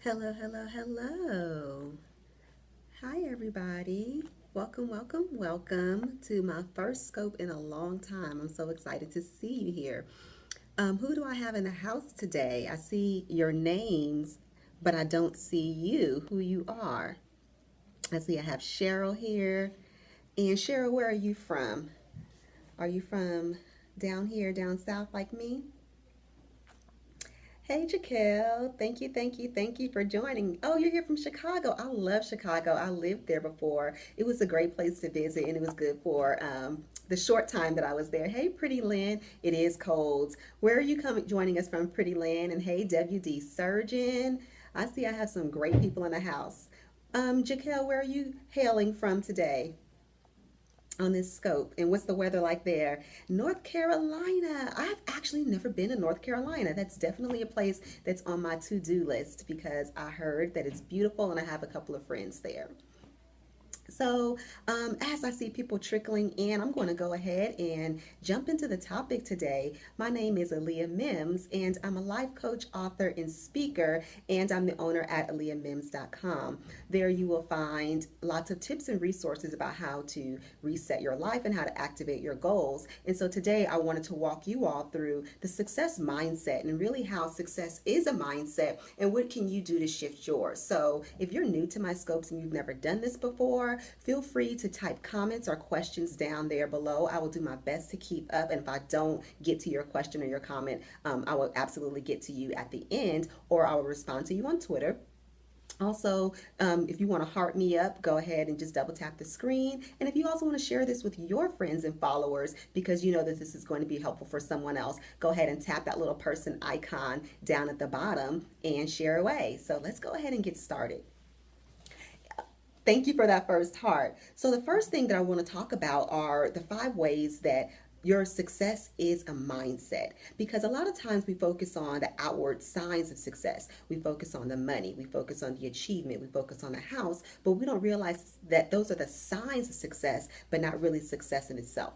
Hello, hello, hello. Hi, everybody. Welcome, welcome, welcome to my first scope in a long time. I'm so excited to see you here. Who do I have in the house today? I see your names, but I don't see you, who you are. I see I have Cheryl here. And Cheryl, where are you from? Are you from down here, down south like me? Hey, Jaquel. Thank you, thank you, thank you for joining. Oh, you're here from Chicago. I love Chicago. I lived there before. It was a great place to visit, and it was good for the short time that I was there. Hey, Pretty Lynn. It is cold. Where are you coming, joining us from, Pretty Lynn? And hey, WD Surgeon. I see I have some great people in the house. Jaquel, where are you hailing from today? On this scope, and what's the weather like there? North Carolina. I've actually never been to North Carolina. That's definitely a place that's on my to-do list because I heard that it's beautiful and I have a couple of friends there. So, as I see people trickling in, I'm going to go ahead and jump into the topic today. My name is Aaliyah Mims, and I'm a life coach, author, and speaker, and I'm the owner at aaliyahmims.com. There you will find lots of tips and resources about how to reset your life and how to activate your goals. And so today I wanted to walk you all through the success mindset and really how success is a mindset and what can you do to shift yours. So if you're new to my scopes and you've never done this before, feel free to type comments or questions down there below. I will do my best to keep up, and if I don't get to your question or your comment, I will absolutely get to you at the end, or I will respond to you on Twitter. Also, if you want to heart me up, go ahead and just double tap the screen. And if you also want to share this with your friends and followers because you know that this is going to be helpful for someone else, go ahead and tap that little person icon down at the bottom and share away. So let's go ahead and get started. Thank you for that first heart. So, the first thing that I want to talk about are the 5 ways that your success is a mindset. Because a lot of times we focus on the outward signs of success. We focus on the money, we focus on the achievement, we focus on the house, but we don't realize that those are the signs of success, but not really success in itself.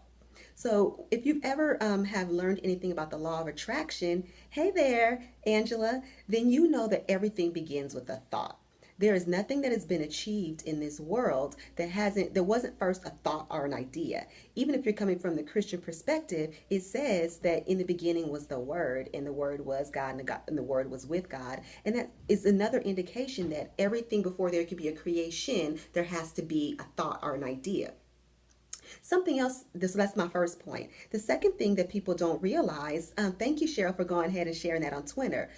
So, if you've ever have learned anything about the law of attraction, hey there, Angela, then you know that everything begins with a thought. There is nothing that has been achieved in this world that wasn't first a thought or an idea. Even if you're coming from the Christian perspective, it says that in the beginning was the Word, and the Word was God, and the Word was with God. And that is another indication that everything before there could be a creation, there has to be a thought or an idea. Something else, that's my first point. The second thing that people don't realize, thank you, Cheryl, for going ahead and sharing that on Twitter.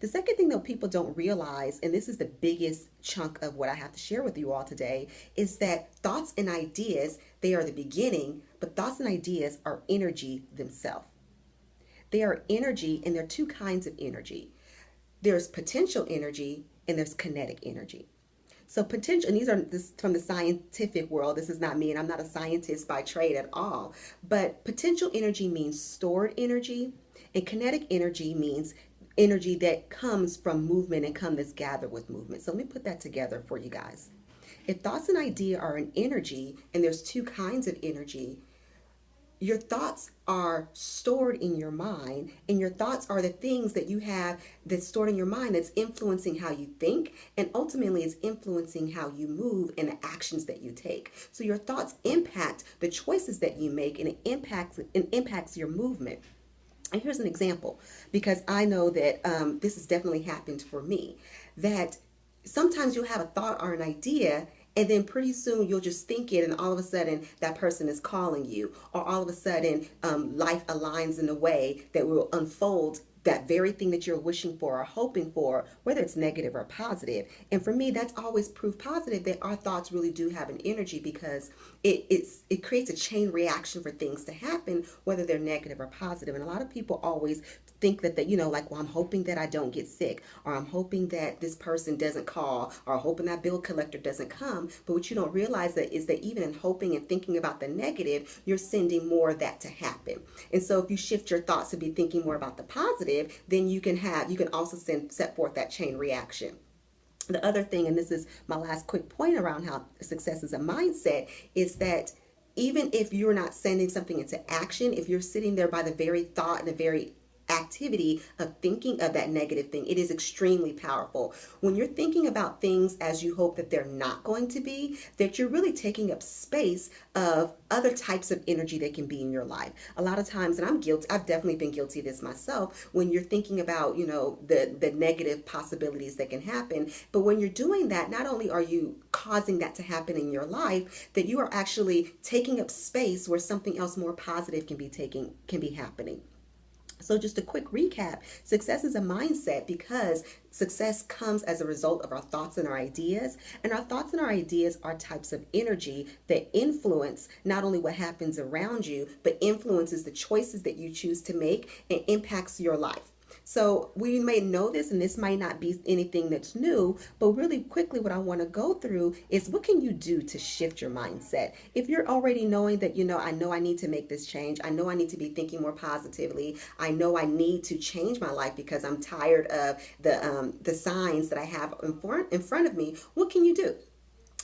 The second thing that people don't realize, and this is the biggest chunk of what I have to share with you all today, is that thoughts and ideas, they are the beginning, but thoughts and ideas are energy themselves. They are energy, and there are two kinds of energy. There's potential energy and there's kinetic energy. So potential, and these are this from the scientific world. This is not me, and I'm not a scientist by trade at all. But potential energy means stored energy, and kinetic energy means energy that comes from movement and come that's gathered with movement. So let me put that together for you guys. If thoughts and idea are an energy, and there's two kinds of energy, your thoughts are stored in your mind, and your thoughts are the things that you have that's stored in your mind that's influencing how you think, and ultimately it's influencing how you move and the actions that you take. So your thoughts impact the choices that you make, and it impacts your movement. And here's an example, because I know that this has definitely happened for me, that sometimes you'll have a thought or an idea, and then pretty soon you'll just think it, and all of a sudden that person is calling you, or all of a sudden life aligns in a way that will unfold that very thing that you're wishing for or hoping for, whether it's negative or positive. And for me, that's always proof positive that our thoughts really do have an energy, because it creates a chain reaction for things to happen, whether they're negative or positive. And a lot of people always think that like, well, I'm hoping that I don't get sick, or I'm hoping that this person doesn't call, or hoping that bill collector doesn't come. But what you don't realize that is that even in hoping and thinking about the negative, you're sending more of that to happen. And so if you shift your thoughts to be thinking more about the positive, then you can also set forth that chain reaction. The other thing, and this is my last quick point around how success is a mindset, is that even if you're not sending something into action, if you're sitting there by the very thought and the very activity of thinking of that negative thing, it is extremely powerful. When you're thinking about things as you hope that they're not going to be, that you're really taking up space of other types of energy that can be in your life. A lot of times, and I'm guilty, I've definitely been guilty of this myself, when you're thinking about, the negative possibilities that can happen. But when you're doing that, not only are you causing that to happen in your life, that you are actually taking up space where something else more positive can be happening. So just a quick recap, success is a mindset because success comes as a result of our thoughts and our ideas. And our thoughts and our ideas are types of energy that influence not only what happens around you, but influences the choices that you choose to make and impacts your life. So we may know this, and this might not be anything that's new, but really quickly what I want to go through is what can you do to shift your mindset? If you're already knowing that, I know I need to make this change. I know I need to be thinking more positively. I know I need to change my life because I'm tired of the signs that I have in front of me. What can you do?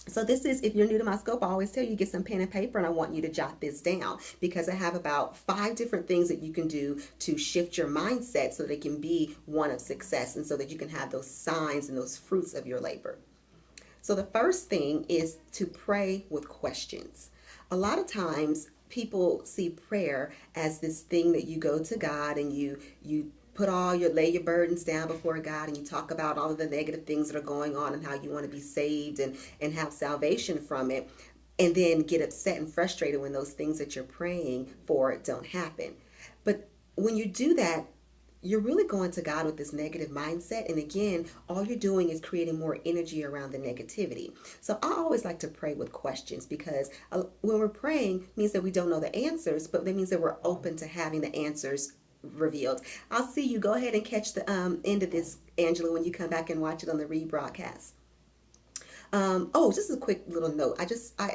So this is, if you're new to my scope, I always tell you get some pen and paper, and I want you to jot this down because I have about 5 different things that you can do to shift your mindset so that it can be one of success and so that you can have those signs and those fruits of your labor. So the first thing is to pray with questions. A lot of times people see prayer as this thing that you go to God and you lay your burdens down before God and you talk about all of the negative things that are going on and how you want to be saved and have salvation from it, and then get upset and frustrated when those things that you're praying for don't happen. But when you do that, you're really going to God with this negative mindset. And again, all you're doing is creating more energy around the negativity. So I always like to pray with questions because when we're praying means that we don't know the answers, but that means that we're open to having the answers revealed. I'll see you. Go ahead and catch the end of this, Angela, when you come back and watch it on the rebroadcast. Just a quick little note. I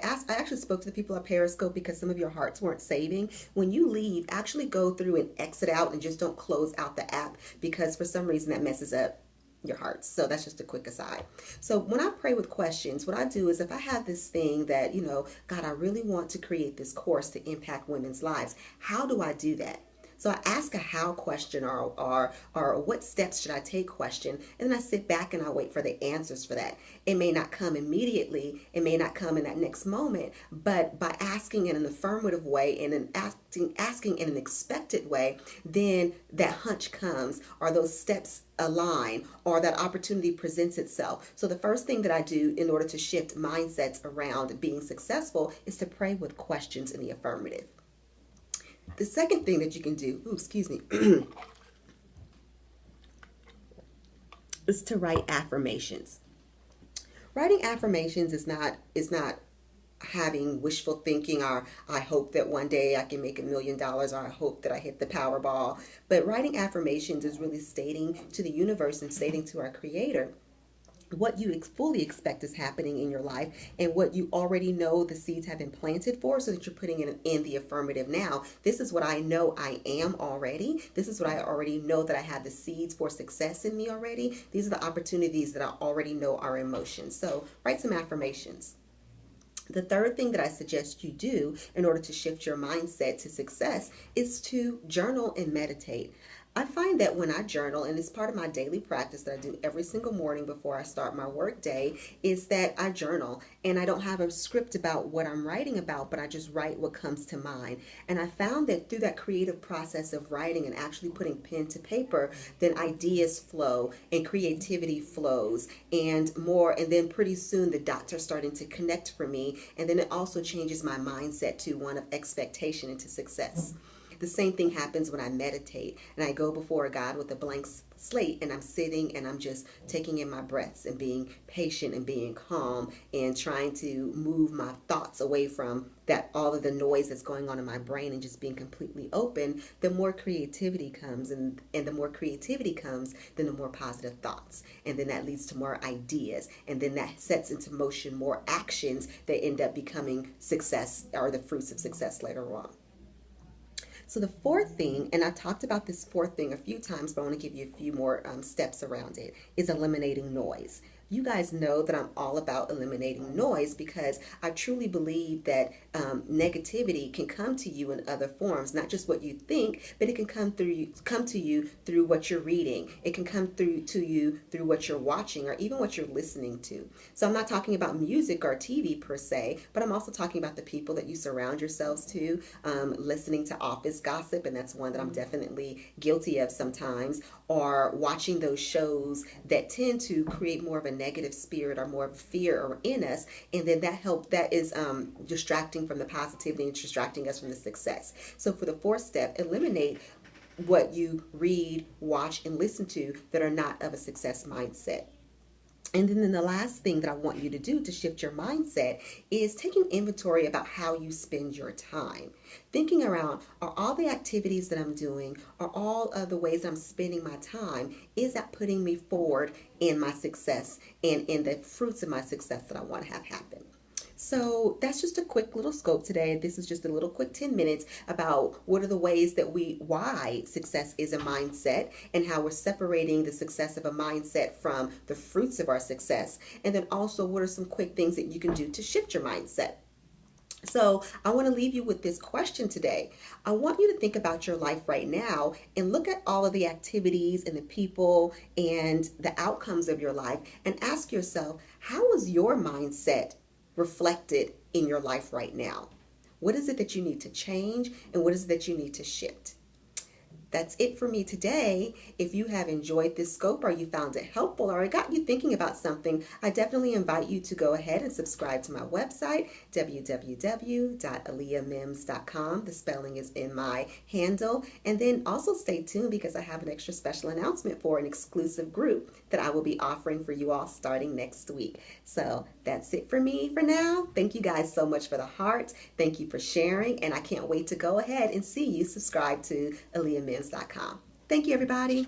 actually spoke to the people at Periscope because some of your hearts weren't saving. When you leave, actually go through and exit out and just don't close out the app because for some reason that messes up your hearts. So that's just a quick aside. So when I pray with questions, what I do is if I have this thing that, God, I really want to create this course to impact women's lives. How do I do that? So I ask a how question or what steps should I take question, and then I sit back and I wait for the answers for that. It may not come immediately, it may not come in that next moment, but by asking in an affirmative way and then asking in an expected way, then that hunch comes or those steps align or that opportunity presents itself. So the first thing that I do in order to shift mindsets around being successful is to pray with questions in the affirmative. The second thing that you can do, is to write affirmations. Writing affirmations is not having wishful thinking or I hope that one day I can make $1 million or I hope that I hit the Powerball. But writing affirmations is really stating to the universe and stating to our Creator what you fully expect is happening in your life and what you already know the seeds have been planted for, so that you're putting it in the affirmative now. This is what I know I am already. This is what I already know that I have the seeds for success in me already. These are the opportunities that I already know are in motion. So write some affirmations. The third thing that I suggest you do in order to shift your mindset to success is to journal and meditate. I find that when I journal, and it's part of my daily practice that I do every single morning before I start my work day, is that I journal and I don't have a script about what I'm writing about, but I just write what comes to mind. And I found that through that creative process of writing and actually putting pen to paper, then ideas flow and creativity flows and then pretty soon the dots are starting to connect for me. And then it also changes my mindset to one of expectation into success. The same thing happens when I meditate and I go before God with a blank slate and I'm sitting and I'm just taking in my breaths and being patient and being calm and trying to move my thoughts away from all of the noise that's going on in my brain and just being completely open. The more creativity comes and the more creativity comes, then the more positive thoughts, and then that leads to more ideas, and then that sets into motion more actions that end up becoming success or the fruits of success later on. So the fourth thing, and I've talked about this fourth thing a few times, but I want to give you a few more steps around it, is eliminating noise. You guys know that I'm all about eliminating noise because I truly believe that negativity can come to you in other forms, not just what you think, but it can come to you through what you're reading. It can come through to you through what you're watching or even what you're listening to. So I'm not talking about music or TV per se, but I'm also talking about the people that you surround yourselves to, listening to office gossip, and that's one that I'm definitely guilty of sometimes, or watching those shows that tend to create more of a negative spirit or more of fear or in us, and then that is distracting from the positivity and distracting us from the success. So for the fourth step, eliminate what you read, watch, and listen to that are not of a success mindset. And then the last thing that I want you to do to shift your mindset is taking inventory about how you spend your time. Thinking around, are all the activities that I'm doing, are all of the ways I'm spending my time, is that putting me forward in my success and in the fruits of my success that I want to have happen? So that's just a quick little scope today. This is just a little quick 10 minutes about what are the ways that why success is a mindset and how we're separating the success of a mindset from the fruits of our success. And then also what are some quick things that you can do to shift your mindset. So I want to leave you with this question today. I want you to think about your life right now and look at all of the activities and the people and the outcomes of your life and ask yourself, how is your mindset reflected in your life right now? What is it that you need to change and what is it that you need to shift? That's it for me today. If you have enjoyed this scope or you found it helpful or it got you thinking about something, I definitely invite you to go ahead and subscribe to my website, www.aaliyahmims.com. The spelling is in my handle. And then also stay tuned because I have an extra special announcement for an exclusive group that I will be offering for you all starting next week. So that's it for me for now. Thank you guys so much for the heart. Thank you for sharing. And I can't wait to go ahead and see you subscribe to AaliyahMims.com. Thank you, everybody.